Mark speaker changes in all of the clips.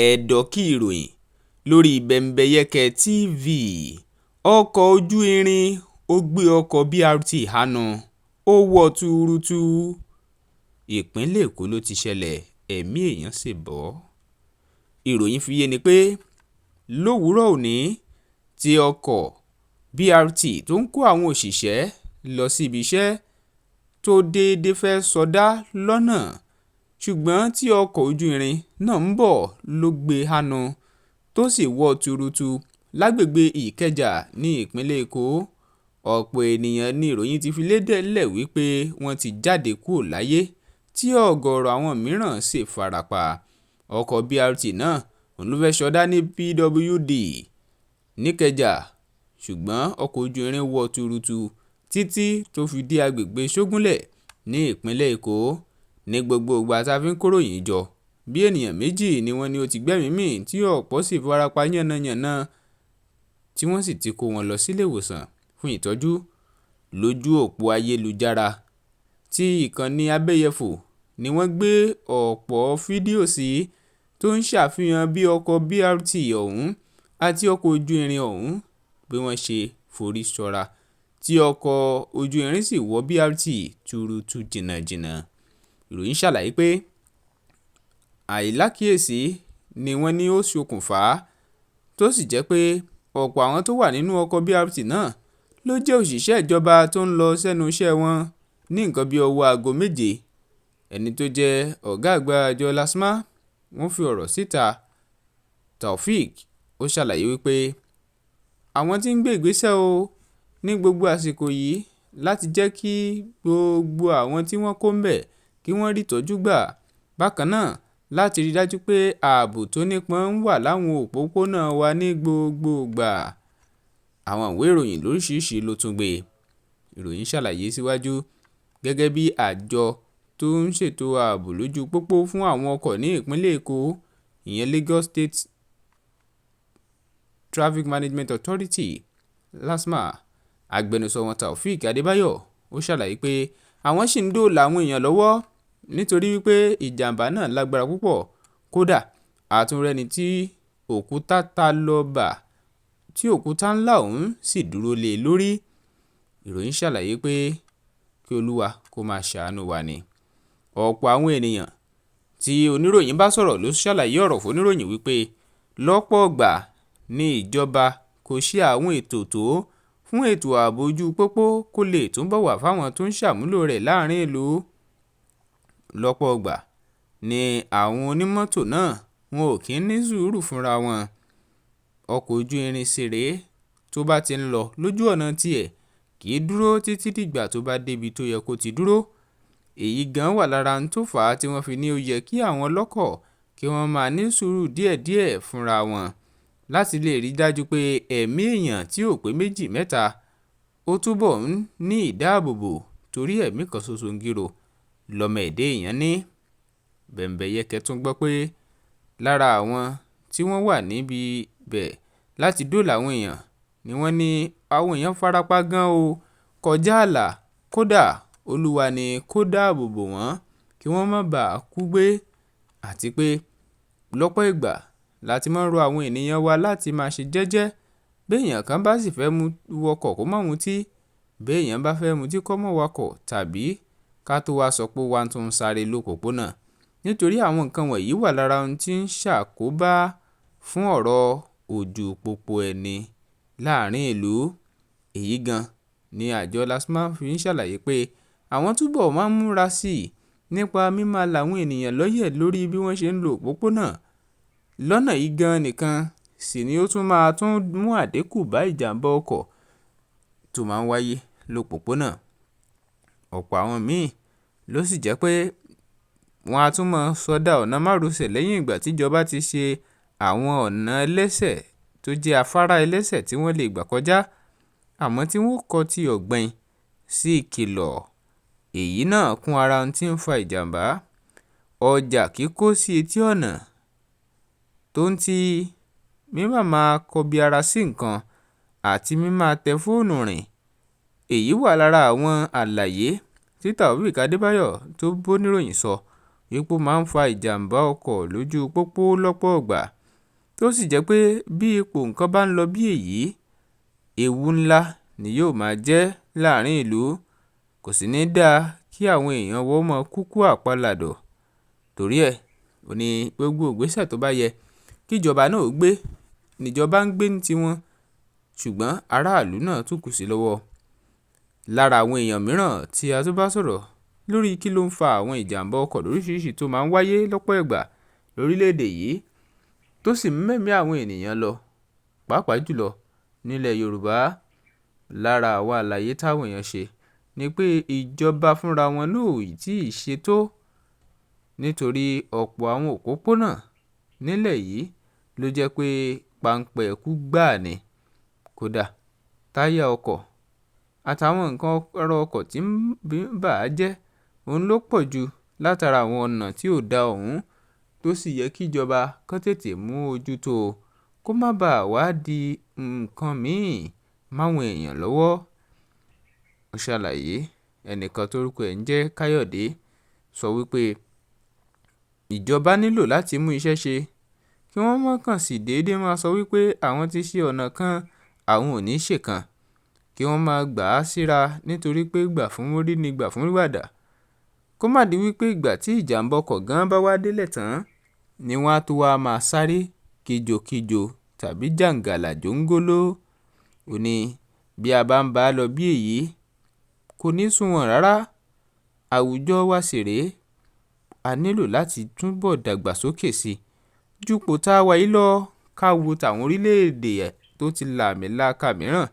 Speaker 1: ẹ̀dọ̀kí ìròyìn lórí Bẹ́mbẹ́yẹ́kẹ́ TV. Ọkọ̀ ojú irin ó gbé ọkọ̀ BRT hánu ó wọ́ túrútú. Ìpínlẹ̀ Èkó ló ti ṣẹlẹ̀, ẹ̀mí èèyàn sì bọ́. Ìròyìn fi yé ni pé lówùúrọ̀ òní tí ọkọ̀ BRT tó ń kó àwọn òṣìṣẹ́ lọ sí ibi iṣẹ́ tó déédé fẹ́ sọdá lọ́nà, ṣùgbọ́n tí ọkọ̀ ojú irin náà ń bọ̀ ló gbé hánu tó sì wọ́ túrútú lágbègbè Ìkẹjà ní ìpínlẹ̀ Èkó. Ọ̀pọ̀ ènìyàn ní ìròyìn ti fi lédè wípé wọ́n ti jáde kúrò láyé tí ọ̀gọ̀ọ̀rọ̀ àwọn mìíràn sì farapa. Ọkọ̀ BRT náà òun ló fẹ́ sọdá ní PWD níkẹjà, ṣùgbọ́n ọkọ̀ ojú irin wọ́ túrútú títí tó fi dé agbègbè Ṣógúnlẹ̀ ní ìpínlẹ̀ Èkó. Ní gbogbo ìgbà tá a fi ń kóròyìn jọ, bí ènìyàn méjì ni wọ́n ní ó ti gbẹ́mìí mì tí ọ̀pọ̀ sì farapa yánnayànna tí wọ́n sì ti kó wọn lọ sílé ìwòsàn fún ìtọ́jú. Lójú òpó ayélujára tí ìkànnì abẹ́yẹfò ni wọ́n gbé ọ̀pọ̀ fídíò sí tó ń ṣàfihàn bí ọkọ̀ BRT ọ̀hún àti ọkọ̀ ojú irin ọ̀hún bí wọ́n ṣe forí ṣọra tí ọkọ̀ ojú irin sì wọ́ BRT túrútú jìnnàjìnnà. Ìròyìn ṣàlàyé pé àìlákíyèsí ni wọ́n ní ó ṣokùnfà tó sì jẹ́ pé ọ̀pọ̀ àwọn tó wà nínú ọkọ̀ BRT náà ló jẹ́ òṣìṣẹ́ ìjọba tó ń lọ sẹ́nu iṣẹ́ wọn ní nǹkan bí ọwọ́ aago 7. Ẹni tó jẹ́ ọ̀gá àgbà àjọ LASTMA wọ́n fi ọ̀rọ̀ síta. Taofeek ó ṣàlàyé wípé àwọn tí ń gbé ìgbésẹ̀ o ní gbogbo àsìkò yìí láti jẹ́ kí gbogbo àwọn tí wọ́n kó ń bẹ̀ kí wọ́n rí ìtọ́jú gbà. Bákan náà láti rí dájú pé ààbò tó nípọn wà láwọn òpópónà wa ní gbogbo ìgbà. Àwọn ìwé ìròyìn lóríṣiríṣi ló tún gbé. Ìròyìn ṣàlàyé síwájú gẹ́gẹ́ bí àjọ tó ń ṣètò ààbò lójú pópó fún àwọn ọkọ̀ ní ìpínlẹ̀ Èkó, ìyẹn Lagos State Traffic Management Authority LASTMA, agbẹnusọ wọn Taofeek Adébáyọ̀ ó ṣàlàyé pé àwọn ṣì ń dóòlà àwọn èèyàn lọ́wọ́ nítorí wípé ìjàmbá náà lágbára púpọ̀. Kódà àtúnrẹ́ni tí òkúta ta lọ bà tí òkúta ńlá ọ̀hún sì dúró lé lórí. Ìròyìn ṣàlàyé pé kí Olúwa kó máa ṣàánú wa ni. Ọ̀pọ̀ àwọn ènìyàn tí oníròyìn bá sọ̀rọ̀ ló ṣàlàyé ọ̀rọ̀ fún oníròyìn wípé lọ́pọ̀ ọgbà ní ìjọba kò ṣe àwọn ètò tó fún ètò ààbò ojú pópó kó lè túnbọ̀ wà fáwọn tó ń ṣàmúlò rẹ̀ láàrin ìlú. Lọ́pọ̀ ọgbà ni àwọn onímọ́tò náà wọn ò kí ń ní sùúrù fúnra wọn. Ọkọ̀ ojú irin ṣeré tó bá ti ń lọ lójú ọ̀nà tiẹ̀ kì í dúró títí dìgbà tó bá débi tó yẹ kó ti dúró. Èyí gan wà lára ń tó fà á tí wọ́n fi ní ó yẹ kí àwọn ọlọ́kọ̀ kí wọ́n máa ní sùúrù díẹ̀díẹ̀ fúnra wọn láti lè rí dájú pé ẹ̀mí èèyàn tí ò pé méjì mẹ́ta ó túbọ̀ ń ní ìdáàbòbò torí ẹ̀mí kan ṣoṣo ń gírò lọ́mọ ẹ̀dẹ́ èèyàn ní. Bẹ́mbẹ́yẹ́kẹ́ tún gbọ́ pé lára àwọn tí wọ́n wà níbi bẹ̀ láti dóòlà àwọn èèyàn ni wọ́n ní àwọn èèyàn farapa gan o kọjá ààlà, kódà Olúwa ni kó dáàbòbò wọ́n kí wọ́n má bàa kú gbé, àti pé lọ́pọ̀ ìgbà láti máa ń rọ àwọn ènìyàn wa láti máa ṣe jẹ́jẹ́. Béèyàn kan bá sì fẹ́ wọkọ̀ kó má mutí, béèyàn bá fẹ́ mutí kó má wakọ̀, tàbí ká tó wá sọ pé wá tún ń sáré lópòpónà. Nítorí àwọn nǹkan wọ̀nyí wà lára ohun tí ń ṣàkóbá fún ọ̀rọ̀ ojú pópó ẹni láàrin ìlú. Èyí gan ni àjọ LASTMA fi ń ṣàlàyé pé àwọn túbọ̀ máa ń múra sí i nípa mímá làwọn ènìyàn lọ́yẹ̀ lórí bí wọ́n ṣe ń lo òpópónà. Lọ́nà yìí gan nìkan sì ni ó tún máa tún mú àdínkù bá ìjàmbá ọkọ̀ tó máa ń wáyé lópòpónà. Ọ̀pọ̀ àwọn míì ló sì jẹ́ pé wọ́n á tún máa sọdá ọ̀nà márosẹ̀ lẹ́yìn ìgbà tíjọba ti ṣe àwọn ọ̀nà ẹlẹ́sẹ̀ tó jẹ́ afárá ẹlẹ́sẹ̀ tí wọ́n lè gbà kọjá, àmọ́ tí wọ́n kọ tí ọ̀gbìn sí ìkìlọ̀. Èyí náà kún ara ohun tí ń fa ìjàmbá. Ọjà kíkó sí etí ọ̀nà tó ń ti mímọ̀ máa kọbi ara sí nǹkan àti mímọ̀ tẹ fóònù rìn. Èyí wà lára àwọn àlàyé tí Taofeek Adébáyọ̀ tó bóníròyìn sọ epo máa ń fa ìjàmbá ọkọ̀ lójú pópó lọ́pọ̀ ìgbà tó sì jẹ́ pé bí ipò nǹkan bá ń lọ bí èyí ewu ńlá ni yóò máa jẹ́ láàrin ìlú. Kò sì ní dáa kí àwọn èèyàn wọ́n mọ kúkú àpàlàdọ̀. Torí ẹ̀ ò ní gbogbo ìgbésẹ̀ tó bá yẹ kíjọba náà ó gbé níjọba ń gbé ní tiwọn, ṣùgbọ́n aráàlú náà tún kù sí lọ́wọ́. Lára àwọn èèyàn mìíràn tí a tún bá sọ̀rọ̀ lórí kí ló ń fa àwọn ìjàmbá ọkọ̀ lóríṣiríṣi tó máa ń wáyé lọ́pọ̀ ìgbà lórílẹ̀‐èdè yìí tó sì ń mẹ́mí àwọn ènìyàn lọ, pàápàá jùlọ nílẹ̀ Yorùbá. Lára àwọn àlàyé táwọn èèyàn ṣe ni pé ìjọba fúnra wọn náà ò tí ì ṣe tó, nítorí ọ̀pọ̀ àwọn òpópónà nílẹ̀ yìí ló jẹ́ pé páńpẹ́ ẹ̀kú gbáà ni. Kódà táyà ọkọ̀ àtàwọn nǹkan ọ̀rọ̀ ọkọ̀ tí ń bà á jẹ́ òun ló pọ̀ jù látara àwọn ọ̀nà tí ò da ọ̀hún tó sì yẹ kíjọba kán tètè mú ojú tó kó má bàa wá di nǹkan míì máwọn èèyàn lọ́wọ́. Ó ṣàlàyé ẹnìkan tórúkọ ẹ̀ ń jẹ́ Káyọ̀dé sọ wípé ìjọba nílò láti mú iṣẹ́ ṣe kí wọ́n má kàn sí déédéé máa sọ wípé àwọn ti ṣe ọ̀nà kan àwọn ò ní ṣèkan, kí wọ́n máa gbà á síra nítorí pé gbà fún mórí ni gbà fún wàdà. Kó má di wípé ìgbà tí ìjàmbá ọkọ̀ gan bá wá délẹ̀ tán ni wọ́n á tó wá máa sáré kíjokíjo tàbí jàǹgàlà jóńgóló. Ó ní bí a bá ń bá a lọ bí èyí kò ní sunwọ̀n rárá. Àwùjọ wa sì rèé, a nílò láti túbọ̀ dàgbàsókè sí i jùpọ̀ tá a wà yìí lọ. Ká wo tàwọn orílẹ̀-èdè tó ti làmìlaka mìíràn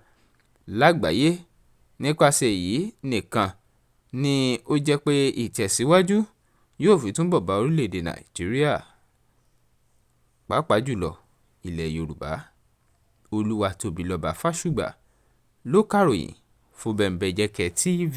Speaker 1: lágbàáyé. Nípasẹ̀ èyí nìkan ni ó jẹ́ pé ìtẹ̀síwájú yóò fi túbọ̀ bá orílẹ̀-èdè Nàìjíríà, pàápàá jùlọ ilẹ̀ Yorùbá. Olúwatóbilọ́ba Fásùgbà ló kàròyìn fún Bembeyeke TV.